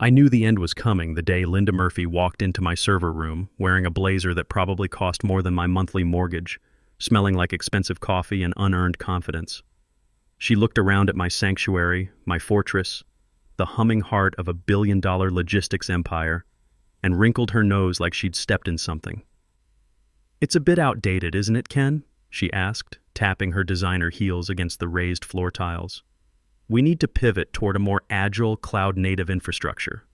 I knew the end was coming the day Linda Murphy walked into my server room wearing a blazer that probably cost more than my monthly mortgage, smelling like expensive coffee and unearned confidence. She looked around at my sanctuary, my fortress, the humming heart of a billion-dollar logistics empire, and wrinkled her nose like she'd stepped in something. "It's a bit outdated, isn't it, Ken?" she asked, tapping her designer heels against the raised floor tiles. "We need to pivot toward a more agile, cloud-native infrastructure."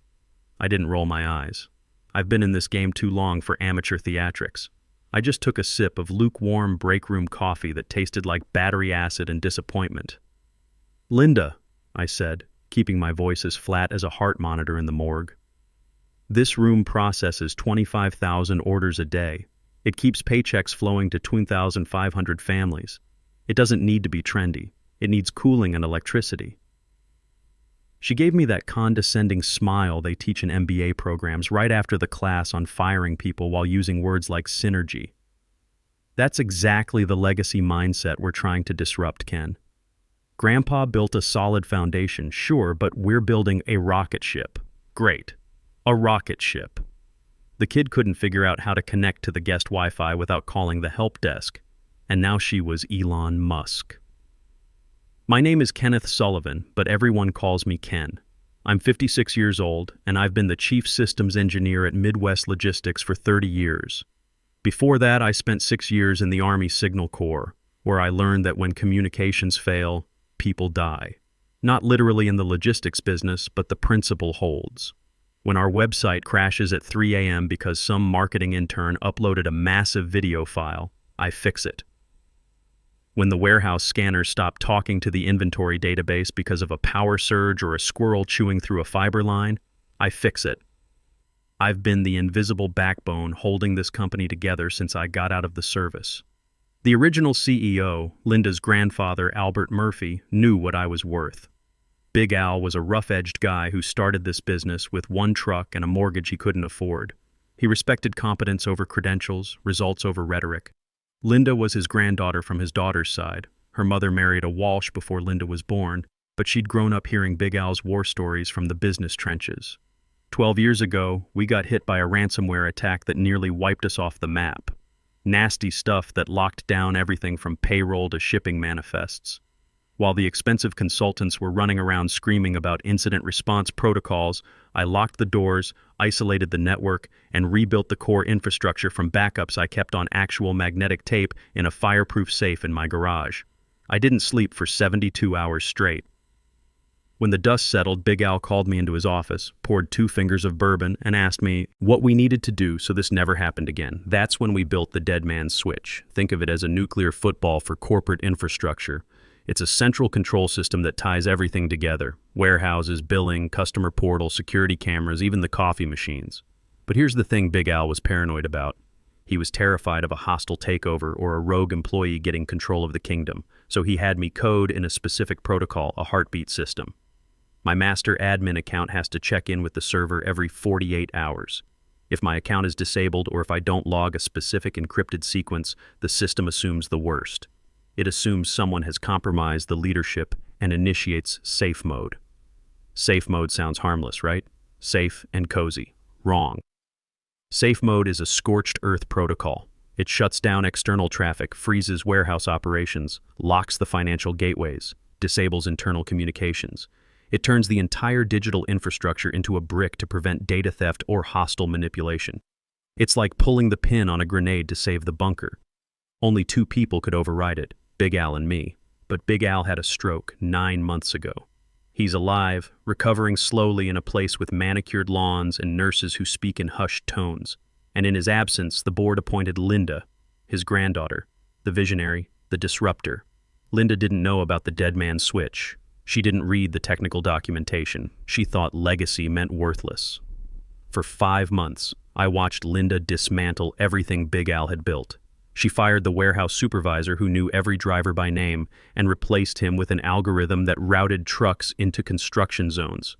I didn't roll my eyes. I've been in this game too long for amateur theatrics. I just took a sip of lukewarm break-room coffee that tasted like battery acid and disappointment. "Linda," I said, keeping my voice as flat as a heart monitor in the morgue. "This room processes 25,000 orders a day. It keeps paychecks flowing to 2,500 families. It doesn't need to be trendy. It needs cooling and electricity." She gave me that condescending smile they teach in MBA programs right after the class on firing people while using words like synergy. That's exactly the legacy mindset we're trying to disrupt, Ken. Grandpa built a solid foundation, sure, but we're building a rocket ship. Great. A rocket ship. The kid couldn't figure out how to connect to the guest Wi-Fi without calling the help desk, and now she was Elon Musk. "My name is Kenneth Sullivan, but everyone calls me Ken. I'm 56 years old, and I've been the chief systems engineer at Midwest Logistics for 30 years. Before that, I spent 6 years in the Army Signal Corps, where I learned that when communications fail, people die. Not literally in the logistics business, but the principle holds. When our website crashes at 3 a.m. because some marketing intern uploaded a massive video file, I fix it. When the warehouse scanners stop talking to the inventory database because of a power surge or a squirrel chewing through a fiber line, I fix it. I've been the invisible backbone holding this company together since I got out of the service. The original CEO, Linda's grandfather, Albert Murphy, knew what I was worth. Big Al was a rough-edged guy who started this business with one truck and a mortgage he couldn't afford. He respected competence over credentials, results over rhetoric. Linda was his granddaughter from his daughter's side. Her mother married a Walsh before Linda was born, but she'd grown up hearing Big Al's war stories from the business trenches. 12 years ago, we got hit by a ransomware attack that nearly wiped us off the map. Nasty stuff that locked down everything from payroll to shipping manifests. While the expensive consultants were running around screaming about incident response protocols, I locked the doors, isolated the network, and rebuilt the core infrastructure from backups I kept on actual magnetic tape in a fireproof safe in my garage. I didn't sleep for 72 hours straight. When the dust settled, Big Al called me into his office, poured 2 fingers of bourbon, and asked me what we needed to do so this never happened again. That's when we built the dead man's switch. Think of it as a nuclear football for corporate infrastructure. It's a central control system that ties everything together. Warehouses, billing, customer portal, security cameras, even the coffee machines. But here's the thing Big Al was paranoid about. He was terrified of a hostile takeover or a rogue employee getting control of the kingdom, so he had me code in a specific protocol, a heartbeat system. My master admin account has to check in with the server every 48 hours. If my account is disabled or if I don't log a specific encrypted sequence, the system assumes the worst. It assumes someone has compromised the leadership and initiates safe mode. Safe mode sounds harmless, right? Safe and cozy. Wrong. Safe mode is a scorched earth protocol. It shuts down external traffic, freezes warehouse operations, locks the financial gateways, disables internal communications. It turns the entire digital infrastructure into a brick to prevent data theft or hostile manipulation. It's like pulling the pin on a grenade to save the bunker. Only 2 people could override it. Big Al and me. But Big Al had a stroke 9 months ago. He's alive, recovering slowly in a place with manicured lawns and nurses who speak in hushed tones. And in his absence, the board appointed Linda, his granddaughter, the visionary, the disruptor. Linda didn't know about the dead man's switch. She didn't read the technical documentation. She thought legacy meant worthless. For 5 months, I watched Linda dismantle everything Big Al had built. She fired the warehouse supervisor who knew every driver by name and replaced him with an algorithm that routed trucks into construction zones.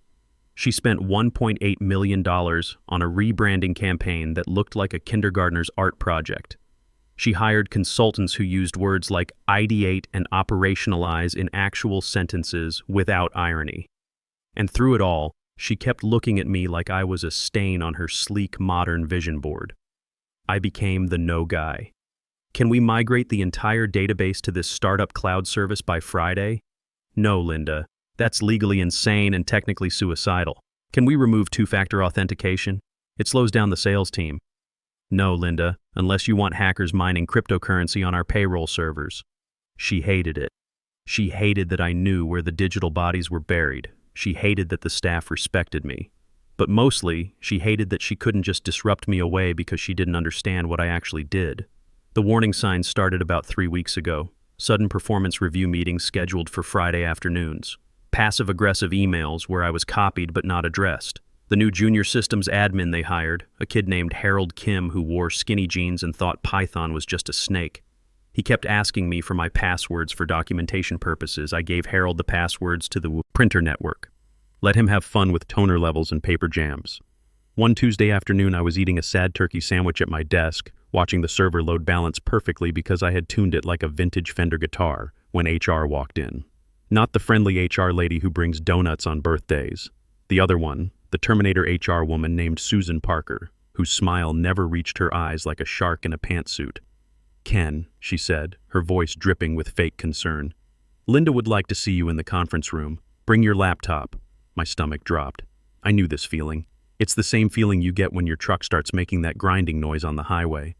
She spent $1.8 million on a rebranding campaign that looked like a kindergartner's art project. She hired consultants who used words like ideate and operationalize in actual sentences without irony. And through it all, She kept looking at me like I was a stain on her sleek, modern vision board. I became the no guy. Can we migrate the entire database to this startup cloud service by Friday? No, Linda. That's legally insane and technically suicidal. Can we remove two-factor authentication? It slows down the sales team. No, Linda, unless you want hackers mining cryptocurrency on our payroll servers. She hated it. She hated that I knew where the digital bodies were buried. She hated that the staff respected me. But mostly, she hated that she couldn't just disrupt me away because she didn't understand what I actually did. The warning signs started about 3 weeks ago. Sudden performance review meetings scheduled for Friday afternoons. Passive-aggressive emails where I was copied but not addressed. The new junior systems admin they hired, a kid named Harold Kim who wore skinny jeans and thought Python was just a snake. He kept asking me for my passwords for documentation purposes. I gave Harold the passwords to the printer network. Let him have fun with toner levels and paper jams. One Tuesday afternoon, I was eating a sad turkey sandwich at my desk, watching the server load balance perfectly because I had tuned it like a vintage Fender guitar, when HR walked in. Not the friendly HR lady who brings donuts on birthdays. The other one, the Terminator HR woman named Susan Parker, whose smile never reached her eyes like a shark in a pantsuit. "Ken," she said, her voice dripping with fake concern. "Linda would like to see you in the conference room. Bring your laptop." My stomach dropped. I knew this feeling. It's the same feeling you get when your truck starts making that grinding noise on the highway.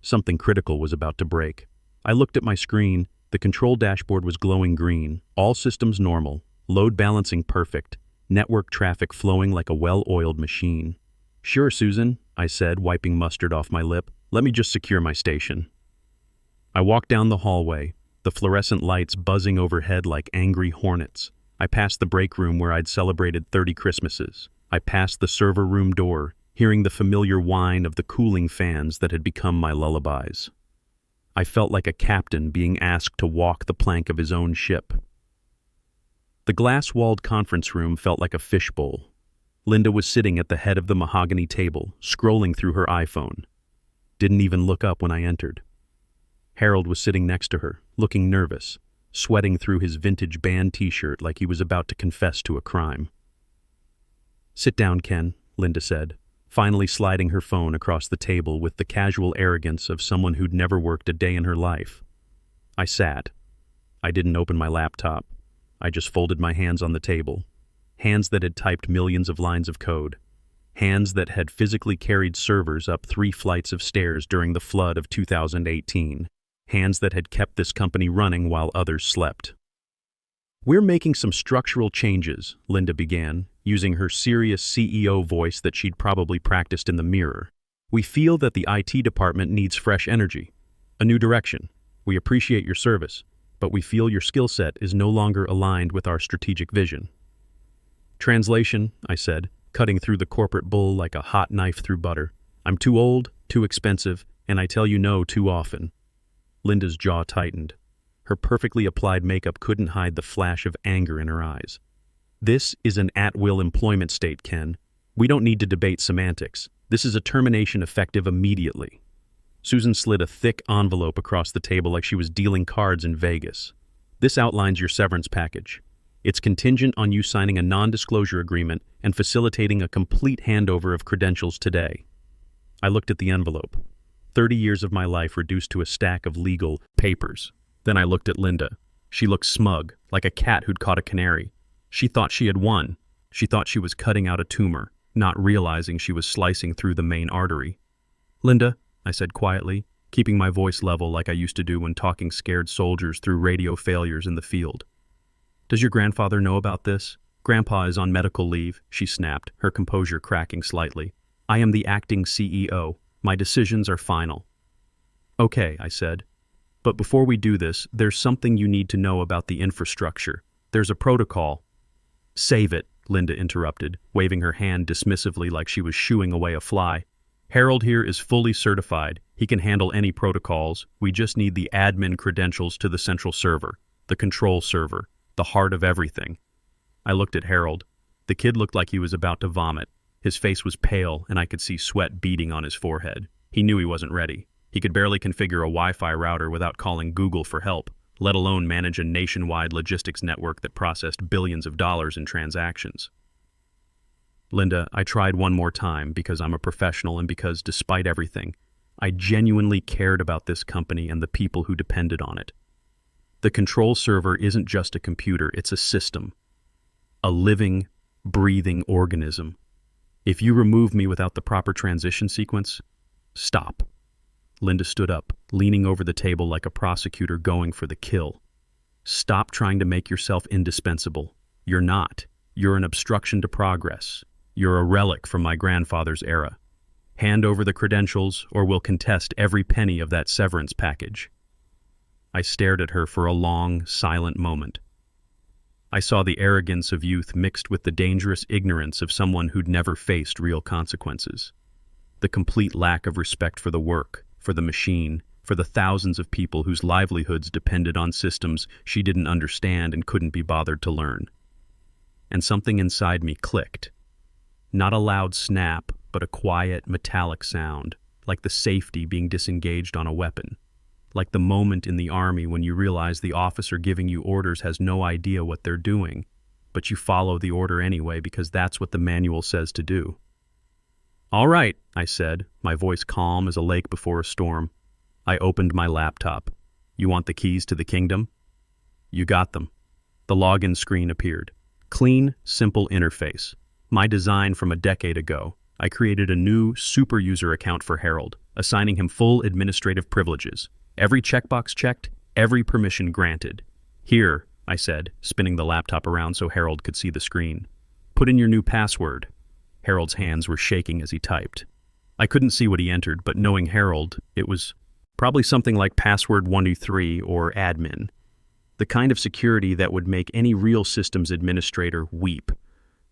Something critical was about to break. I looked at my screen. The control dashboard was glowing green. All systems normal. Load balancing perfect. Network traffic flowing like a well-oiled machine. "Sure, Susan," I said, wiping mustard off my lip. "Let me just secure my station." I walked down the hallway, the fluorescent lights buzzing overhead like angry hornets. I passed the break room where I'd celebrated 30 Christmases. I passed the server room door, hearing the familiar whine of the cooling fans that had become my lullabies. I felt like a captain being asked to walk the plank of his own ship. The glass-walled conference room felt like a fishbowl. Linda was sitting at the head of the mahogany table, scrolling through her iPhone. Didn't even look up when I entered. Harold was sitting next to her, looking nervous, sweating through his vintage band t-shirt like he was about to confess to a crime. "Sit down, Ken," Linda said, finally sliding her phone across the table with the casual arrogance of someone who'd never worked a day in her life. I sat. I didn't open my laptop. I just folded my hands on the table. Hands that had typed millions of lines of code. Hands that had physically carried servers up 3 flights of stairs during the flood of 2018. Hands that had kept this company running while others slept. "We're making some structural changes," Linda began, using her serious CEO voice that she'd probably practiced in the mirror. "We feel that the IT department needs fresh energy, a new direction. We appreciate your service, but we feel your skill set is no longer aligned with our strategic vision." "Translation," I said, cutting through the corporate bull like a hot knife through butter. "I'm too old, too expensive, and I tell you no too often." Linda's jaw tightened. Her perfectly applied makeup couldn't hide the flash of anger in her eyes. "This is an at-will employment state, Ken. We don't need to debate semantics. This is a termination effective immediately." Susan slid a thick envelope across the table like she was dealing cards in Vegas. "This outlines your severance package. It's contingent on you signing a non-disclosure agreement and facilitating a complete handover of credentials today." I looked at the envelope. 30 years of my life reduced to a stack of legal papers. Then I looked at Linda. She looked smug, like a cat who'd caught a canary. She thought she had won. She thought she was cutting out a tumor, not realizing she was slicing through the main artery. "Linda," I said quietly, keeping my voice level like I used to do when talking scared soldiers through radio failures in the field. "Does your grandfather know about this? Grandpa is on medical leave," she snapped, her composure cracking slightly. "I am the acting CEO. My decisions are final." "Okay," I said. "But before we do this, there's something you need to know about the infrastructure. There's a protocol." "Save it," Linda interrupted, waving her hand dismissively like she was shooing away a fly. "Harold here is fully certified. He can handle any protocols. We just need the admin credentials to the central server, the control server, the heart of everything." I looked at Harold. The kid looked like he was about to vomit. His face was pale, and I could see sweat beading on his forehead. He knew he wasn't ready. He could barely configure a Wi-Fi router without calling Google for help, let alone manage a nationwide logistics network that processed billions of dollars in transactions. Linda, I tried one more time because I'm a professional and because, despite everything, I genuinely cared about this company and the people who depended on it. The control server isn't just a computer, it's a system. A living, breathing organism. If you remove me without the proper transition sequence, stop. Linda stood up, leaning over the table like a prosecutor going for the kill. Stop trying to make yourself indispensable. You're not. You're an obstruction to progress. You're a relic from my grandfather's era. Hand over the credentials, or we'll contest every penny of that severance package. I stared at her for a long, silent moment. I saw the arrogance of youth mixed with the dangerous ignorance of someone who'd never faced real consequences. The complete lack of respect for the work, for the machine, for the thousands of people whose livelihoods depended on systems she didn't understand and couldn't be bothered to learn. And something inside me clicked. Not a loud snap, but a quiet, metallic sound, like the safety being disengaged on a weapon. Like the moment in the army when you realize the officer giving you orders has no idea what they're doing, but you follow the order anyway because that's what the manual says to do. "All right," I said, my voice calm as a lake before a storm. I opened my laptop. "You want the keys to the kingdom?" "You got them." The login screen appeared. Clean, simple interface. My design from a decade ago. I created a new super user account for Harold, assigning him full administrative privileges. Every checkbox checked, every permission granted. "Here," I said, spinning the laptop around so Harold could see the screen. "Put in your new password." Harold's hands were shaking as he typed. I couldn't see what he entered, but knowing Harold, it was probably something like password 123 or admin. The kind of security that would make any real systems administrator weep.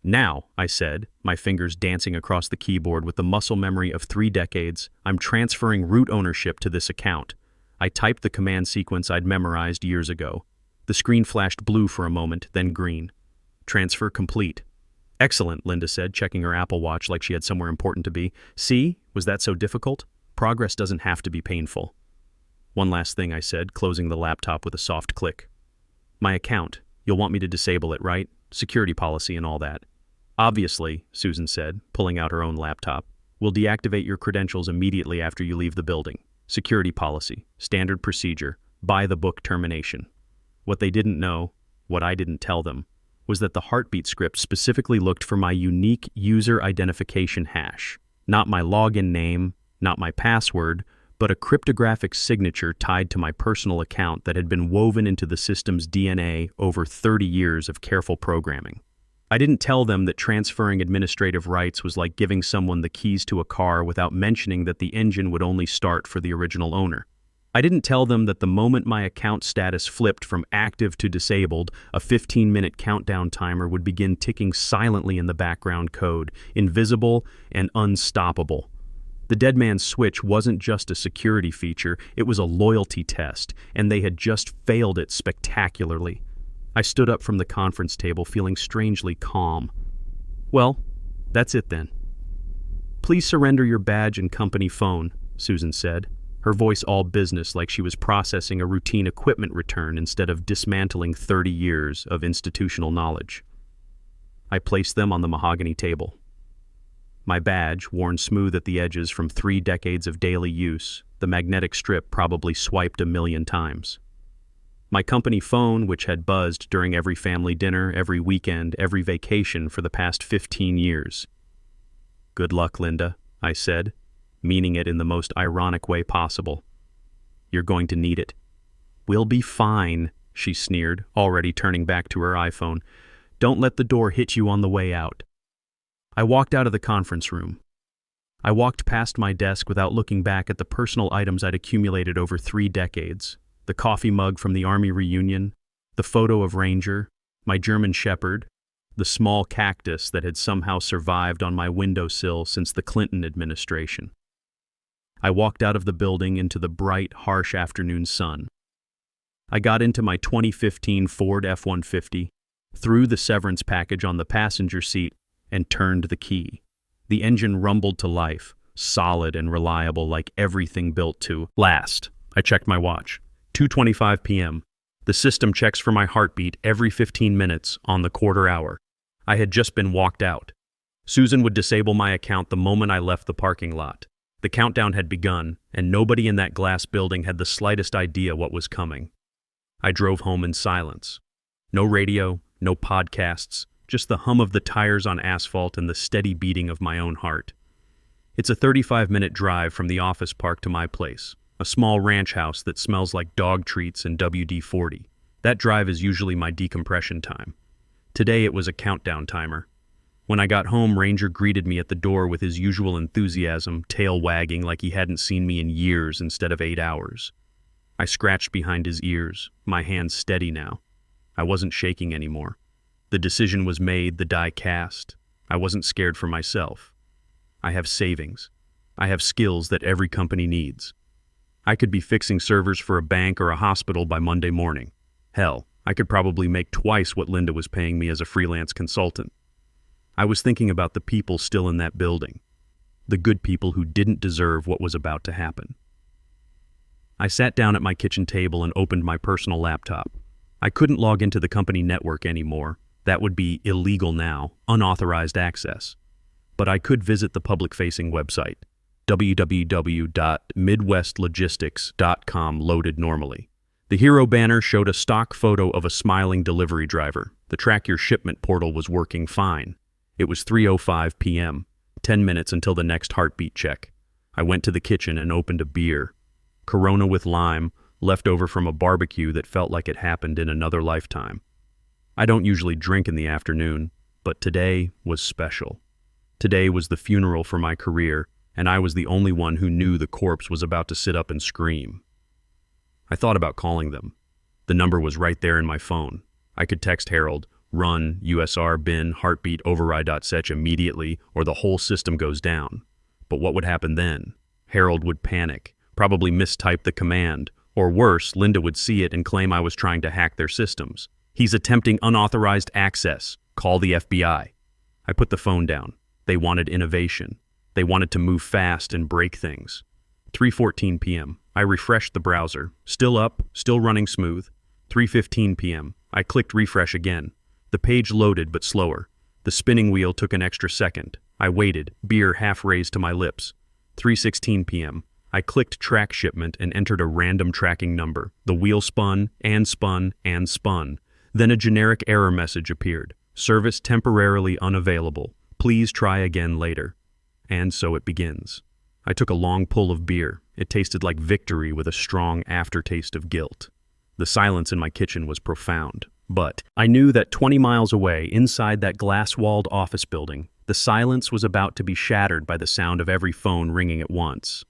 "Now," I said, my fingers dancing across the keyboard with the muscle memory of 3 decades, "I'm transferring root ownership to this account." I typed the command sequence I'd memorized years ago. The screen flashed blue for a moment, then green. "Transfer complete." "Excellent," Linda said, checking her Apple Watch like she had somewhere important to be. "See? Was that so difficult? Progress doesn't have to be painful." "One last thing," I said, closing the laptop with a soft click. "My account. You'll want me to disable it, right? Security policy and all that." "Obviously," Susan said, pulling out her own laptop. "We'll deactivate your credentials immediately after you leave the building. Security policy, standard procedure, by-the-book termination." What they didn't know, what I didn't tell them, was that the heartbeat script specifically looked for my unique user identification hash. Not my login name, not my password, but a cryptographic signature tied to my personal account that had been woven into the system's DNA over 30 years of careful programming. I didn't tell them that transferring administrative rights was like giving someone the keys to a car without mentioning that the engine would only start for the original owner. I didn't tell them that the moment my account status flipped from active to disabled, a 15-minute countdown timer would begin ticking silently in the background code, invisible and unstoppable. The dead man's switch wasn't just a security feature, it was a loyalty test, and they had just failed it spectacularly. I stood up from the conference table feeling strangely calm. "Well, that's it then." "Please surrender your badge and company phone," Susan said, her voice all business like she was processing a routine equipment return instead of dismantling 30 years of institutional knowledge. I placed them on the mahogany table. My badge, worn smooth at the edges from 3 decades of daily use, the magnetic strip probably swiped 1,000,000 times. My company phone, which had buzzed during every family dinner, every weekend, every vacation for the past 15 years. "Good luck, Linda," I said, meaning it in the most ironic way possible. "You're going to need it." "We'll be fine," she sneered, already turning back to her iPhone. "Don't let the door hit you on the way out." I walked out of the conference room. I walked past my desk without looking back at the personal items I'd accumulated over 3 decades. The coffee mug from the Army reunion, the photo of Ranger, my German Shepherd, the small cactus that had somehow survived on my windowsill since the Clinton administration. I walked out of the building into the bright, harsh afternoon sun. I got into my 2015 Ford F-150, threw the severance package on the passenger seat, and turned the key. The engine rumbled to life, solid and reliable like everything built to last. I checked my watch. 2:25 p.m. The system checks for my heartbeat every 15 minutes on the quarter hour. I had just been walked out. Susan would disable my account the moment I left the parking lot. The countdown had begun, and nobody in that glass building had the slightest idea what was coming. I drove home in silence. No radio, no podcasts, just the hum of the tires on asphalt and the steady beating of my own heart. It's a 35-minute drive from the office park to my place, a small ranch house that smells like dog treats and WD-40. That drive is usually my decompression time. Today it was a countdown timer. When I got home, Ranger greeted me at the door with his usual enthusiasm, tail wagging like he hadn't seen me in years instead of 8 hours. I scratched behind his ears, my hands steady now. I wasn't shaking anymore. The decision was made, the die cast. I wasn't scared for myself. I have savings. I have skills that every company needs. I could be fixing servers for a bank or a hospital by Monday morning. Hell, I could probably make twice what Linda was paying me as a freelance consultant. I was thinking about the people still in that building, the good people who didn't deserve what was about to happen. I sat down at my kitchen table and opened my personal laptop. I couldn't log into the company network anymore. That would be illegal now, unauthorized access. But I could visit the public-facing website. www.midwestlogistics.com loaded normally. The hero banner showed a stock photo of a smiling delivery driver. The Track Your Shipment portal was working fine. It was 3:05 p.m., 10 minutes until the next heartbeat check. I went to the kitchen and opened a beer. Corona with lime, left over from a barbecue that felt like it happened in another lifetime. I don't usually drink in the afternoon, but today was special. Today was the funeral for my career, and I was the only one who knew the corpse was about to sit up and scream. I thought about calling them. The number was right there in my phone. I could text Harold, run USR bin heartbeat override.sech immediately, or the whole system goes down. But what would happen then? Harold would panic, probably mistype the command, or worse, Linda would see it and claim I was trying to hack their systems. He's attempting unauthorized access. Call the FBI. I put the phone down. They wanted innovation. They wanted to move fast and break things. 3:14 p.m. I refreshed the browser. Still up, still running smooth. 3:15 p.m. I clicked refresh again. The page loaded but slower. The spinning wheel took an extra second. I waited, beer half raised to my lips. 3:16 p.m. I clicked track shipment and entered a random tracking number. The wheel spun and spun and spun. Then a generic error message appeared. Service temporarily unavailable. Please try again later. And so it begins. I took a long pull of beer. It tasted like victory with a strong aftertaste of guilt. The silence in my kitchen was profound. But I knew that 20 miles away, inside that glass-walled office building, the silence was about to be shattered by the sound of every phone ringing at once.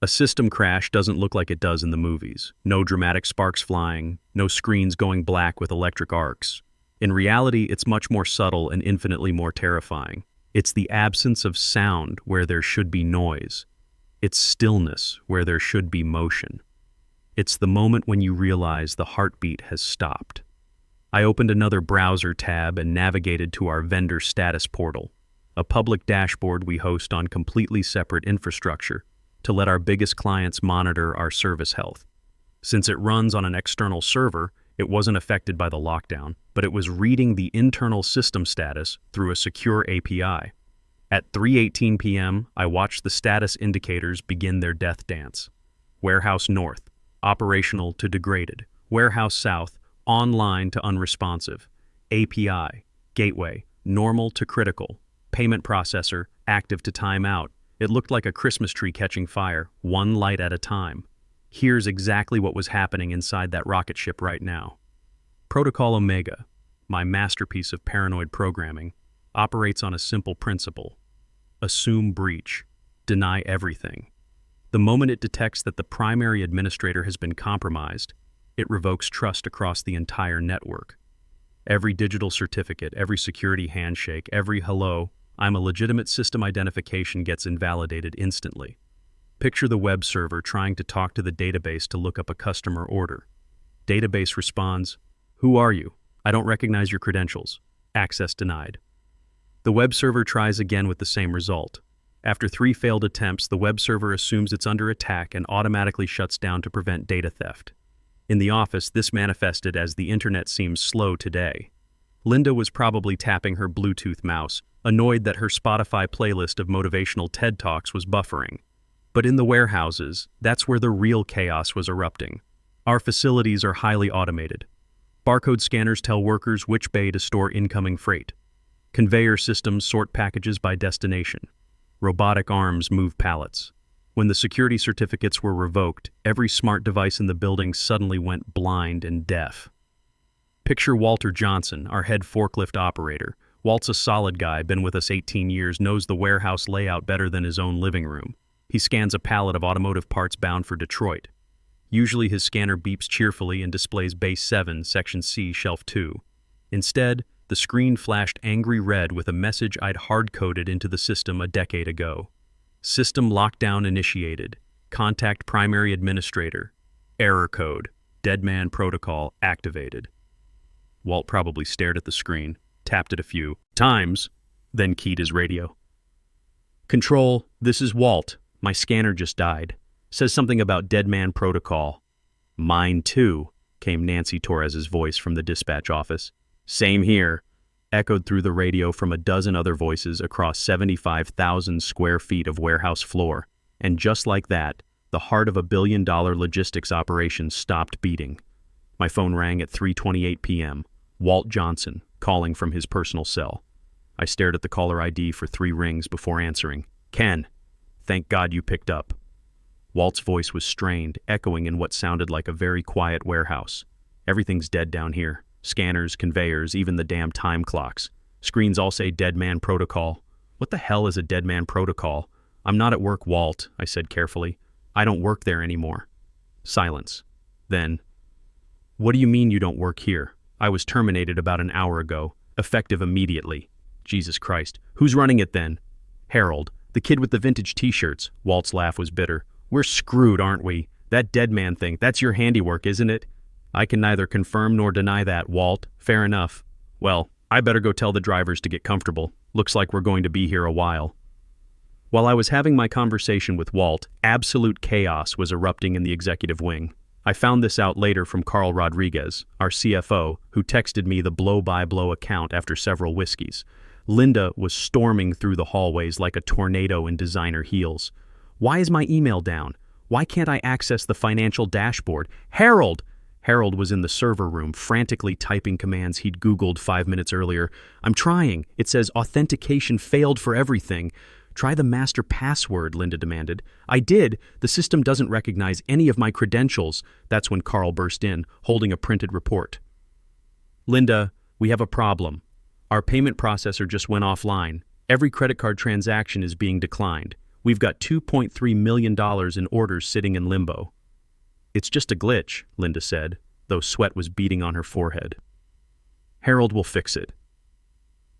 A system crash doesn't look like it does in the movies. No dramatic sparks flying, no screens going black with electric arcs. In reality, it's much more subtle and infinitely more terrifying. It's the absence of sound where there should be noise. It's stillness where there should be motion. It's the moment when you realize the heartbeat has stopped. I opened another browser tab and navigated to our vendor status portal, a public dashboard we host on completely separate infrastructure to let our biggest clients monitor our service health. Since it runs on an external server, it wasn't affected by the lockdown, but it was reading the internal system status through a secure API. At 3:18 p.m., I watched the status indicators begin their death dance. Warehouse North, operational to degraded. Warehouse South, online to unresponsive. API, gateway, normal to critical. Payment processor, active to timeout. It looked like a Christmas tree catching fire, one light at a time. Here's exactly what was happening inside that rocket ship right now. Protocol Omega, my masterpiece of paranoid programming, operates on a simple principle. Assume breach. Deny everything. The moment it detects that the primary administrator has been compromised, it revokes trust across the entire network. Every digital certificate, every security handshake, every hello, I'm a legitimate system identification gets invalidated instantly. Picture the web server trying to talk to the database to look up a customer order. Database responds, "Who are you? I don't recognize your credentials. Access denied." The web server tries again with the same result. After 3 failed attempts, the web server assumes it's under attack and automatically shuts down to prevent data theft. In the office, this manifested as the internet seems slow today. Linda was probably tapping her Bluetooth mouse, annoyed that her Spotify playlist of motivational TED Talks was buffering. But in the warehouses, that's where the real chaos was erupting. Our facilities are highly automated. Barcode scanners tell workers which bay to store incoming freight. Conveyor systems sort packages by destination. Robotic arms move pallets. When the security certificates were revoked, every smart device in the building suddenly went blind and deaf. Picture Walter Johnson, our head forklift operator. Walt's a solid guy, been with us 18 years, knows the warehouse layout better than his own living room. He scans a pallet of automotive parts bound for Detroit. Usually his scanner beeps cheerfully and displays Base 7, Section C, Shelf 2. Instead, the screen flashed angry red with a message I'd hard-coded into the system a decade ago. System lockdown initiated. Contact primary administrator. Error code. Deadman protocol activated. Walt probably stared at the screen, tapped it a few times, then keyed his radio. Control, this is Walt. My scanner just died. Says something about Deadman protocol. Mine too, came Nancy Torres's voice from the dispatch office. Same here, echoed through the radio from a dozen other voices across 75,000 square feet of warehouse floor. And just like that, the heart of a billion-dollar logistics operation stopped beating. My phone rang at 3:28 p.m. Walt Johnson, calling from his personal cell. I stared at the caller ID for 3 rings before answering. Ken, thank God you picked up. Walt's voice was strained, echoing in what sounded like a very quiet warehouse. Everything's dead down here. Scanners, conveyors, even the damn time clocks. Screens all say Deadman protocol. What the hell is a Deadman protocol? I'm not at work, Walt, I said carefully. I don't work there anymore. Silence. Then, what do you mean you don't work here? I was terminated about an hour ago, effective immediately. Jesus Christ. Who's running it then? Harold, the kid with the vintage t-shirts. Walt's laugh was bitter. We're screwed, aren't we? That Deadman thing, that's your handiwork, isn't it? I can neither confirm nor deny that, Walt. Fair enough. Well, I better go tell the drivers to get comfortable. Looks like we're going to be here a while. While I was having my conversation with Walt, absolute chaos was erupting in the executive wing. I found this out later from Carl Rodriguez, our CFO, who texted me the blow-by-blow account after several whiskeys. Linda was storming through the hallways like a tornado in designer heels. Why is my email down? Why can't I access the financial dashboard? Harold! Harold was in the server room, frantically typing commands he'd Googled 5 minutes earlier. I'm trying. It says authentication failed for everything. Try the master password, Linda demanded. I did. The system doesn't recognize any of my credentials. That's when Carl burst in, holding a printed report. Linda, we have a problem. Our payment processor just went offline. Every credit card transaction is being declined. We've got $2.3 million in orders sitting in limbo. It's just a glitch, Linda said, though sweat was beading on her forehead. Harold will fix it.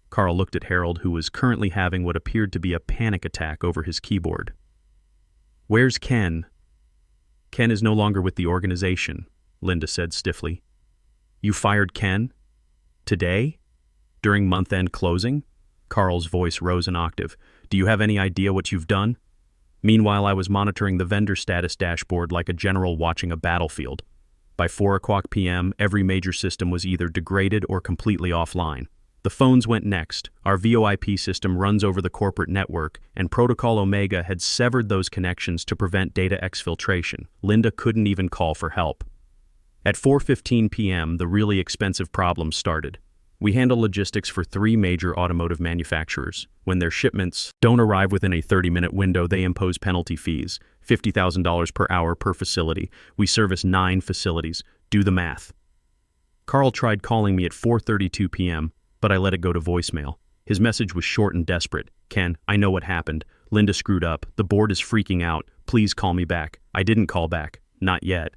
Carl looked at Harold, who was currently having what appeared to be a panic attack over his keyboard. Where's Ken? Ken is no longer with the organization, Linda said stiffly. You fired Ken? Today? During month-end closing? Carl's voice rose an octave. Do you have any idea what you've done? Meanwhile, I was monitoring the vendor status dashboard like a general watching a battlefield. By 4 o'clock p.m., every major system was either degraded or completely offline. The phones went next. Our VoIP system runs over the corporate network, and Protocol Omega had severed those connections to prevent data exfiltration. Linda couldn't even call for help. At 4:15 p.m., the really expensive problems started. We handle logistics for 3 major automotive manufacturers. When their shipments don't arrive within a 30-minute window, they impose penalty fees, $50,000 per hour per facility. We service 9 facilities. Do the math. Carl tried calling me at 4:32 p.m., but I let it go to voicemail. His message was short and desperate. Ken, I know what happened. Linda screwed up. The board is freaking out. Please call me back. I didn't call back. Not yet.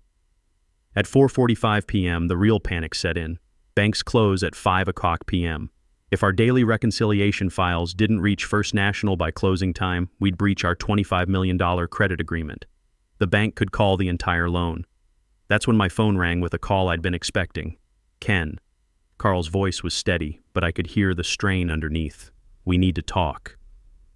At 4:45 p.m., the real panic set in. Banks close at 5 o'clock p.m. If our daily reconciliation files didn't reach First National by closing time, we'd breach our $25 million credit agreement. The bank could call the entire loan. That's when my phone rang with a call I'd been expecting. Ken. Carl's voice was steady, but I could hear the strain underneath. We need to talk.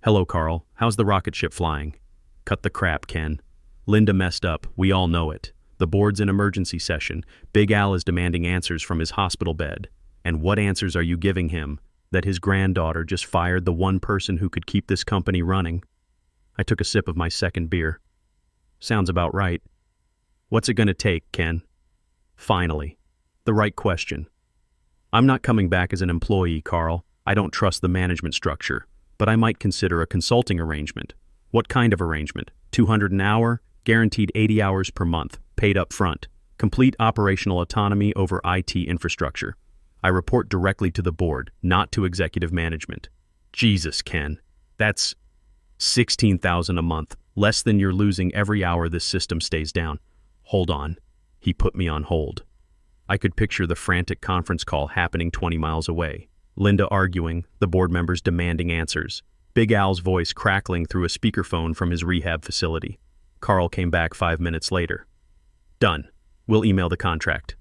Hello, Carl. How's the rocket ship flying? Cut the crap, Ken. Linda messed up. We all know it. The board's in emergency session. Big Al is demanding answers from his hospital bed. And what answers are you giving him? That his granddaughter just fired the one person who could keep this company running? I took a sip of my second beer. Sounds about right. What's it going to take, Ken? Finally. The right question. I'm not coming back as an employee, Carl. I don't trust the management structure, but I might consider a consulting arrangement. What kind of arrangement? $200 an hour, guaranteed 80 hours per month, paid up front, complete operational autonomy over IT infrastructure. I report directly to the board, not to executive management. Jesus, Ken. That's $16,000 a month, less than you're losing every hour this system stays down. Hold on. He put me on hold. I could picture the frantic conference call happening 20 miles away. Linda arguing, the board members demanding answers. Big Al's voice crackling through a speakerphone from his rehab facility. Carl came back 5 minutes later. Done. We'll email the contract.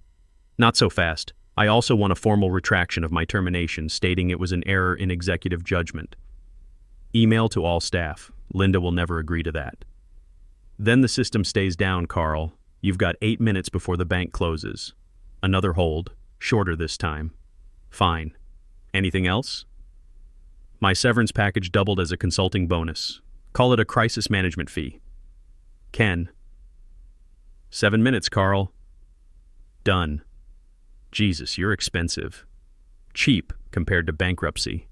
Not so fast. I also want a formal retraction of my termination stating it was an error in executive judgment. Email to all staff. Linda will never agree to that. Then the system stays down, Carl. You've got 8 minutes before the bank closes. Another hold. Shorter this time. Fine. Anything else? My severance package doubled as a consulting bonus. Call it a crisis management fee. Ken. 7 minutes, Carl. Done. Jesus, you're expensive. Cheap compared to bankruptcy.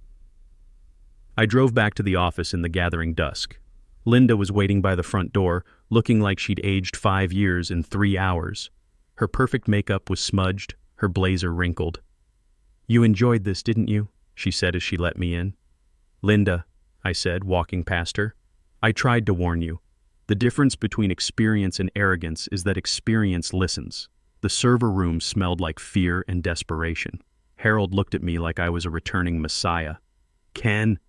I drove back to the office in the gathering dusk. Linda was waiting by the front door, looking like she'd aged 5 years in 3 hours. Her perfect makeup was smudged, her blazer wrinkled. You enjoyed this, didn't you? She said as she let me in. Linda, I said, walking past her. I tried to warn you. The difference between experience and arrogance is that experience listens. The server room smelled like fear and desperation. Harold looked at me like I was a returning messiah. Ken,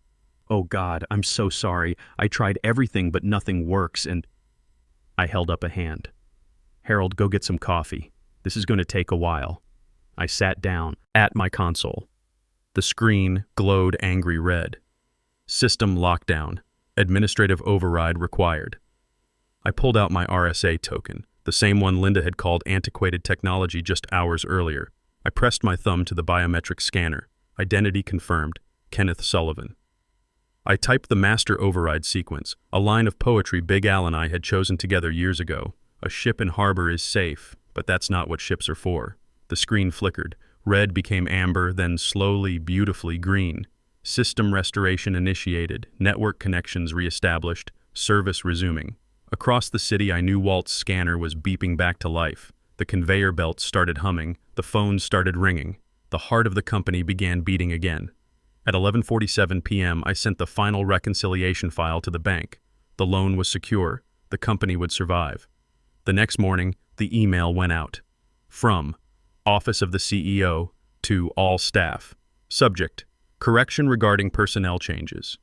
oh God, I'm so sorry. I tried everything but nothing works and... I held up a hand. Harold, go get some coffee. This is going to take a while. I sat down at my console. The screen glowed angry red. System lockdown. Administrative override required. I pulled out my RSA token, the same one Linda had called antiquated technology just hours earlier. I pressed my thumb to the biometric scanner. Identity confirmed. Kenneth Sullivan. I typed the master override sequence, a line of poetry Big Al and I had chosen together years ago. A ship in harbor is safe, but that's not what ships are for. The screen flickered. Red became amber, then slowly, beautifully green. System restoration initiated, network connections reestablished, service resuming. Across the city, I knew Walt's scanner was beeping back to life. The conveyor belts started humming, the phones started ringing. The heart of the company began beating again. At 11:47 p.m., I sent the final reconciliation file to the bank. The loan was secure. The company would survive. The next morning, the email went out. From Office of the CEO to all staff. Subject: correction regarding personnel changes.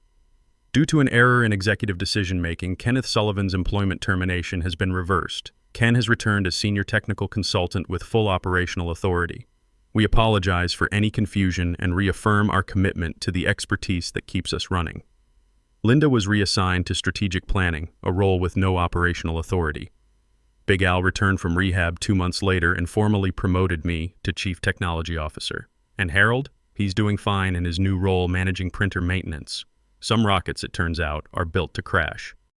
Due to an error in executive decision-making, Kenneth Sullivan's employment termination has been reversed. Ken has returned as senior technical consultant with full operational authority. We apologize for any confusion and reaffirm our commitment to the expertise that keeps us running. Linda was reassigned to strategic planning, a role with no operational authority. Big Al returned from rehab 2 months later and formally promoted me to Chief Technology Officer. And Harold? He's doing fine in his new role managing printer maintenance. Some rockets, it turns out, are built to crash.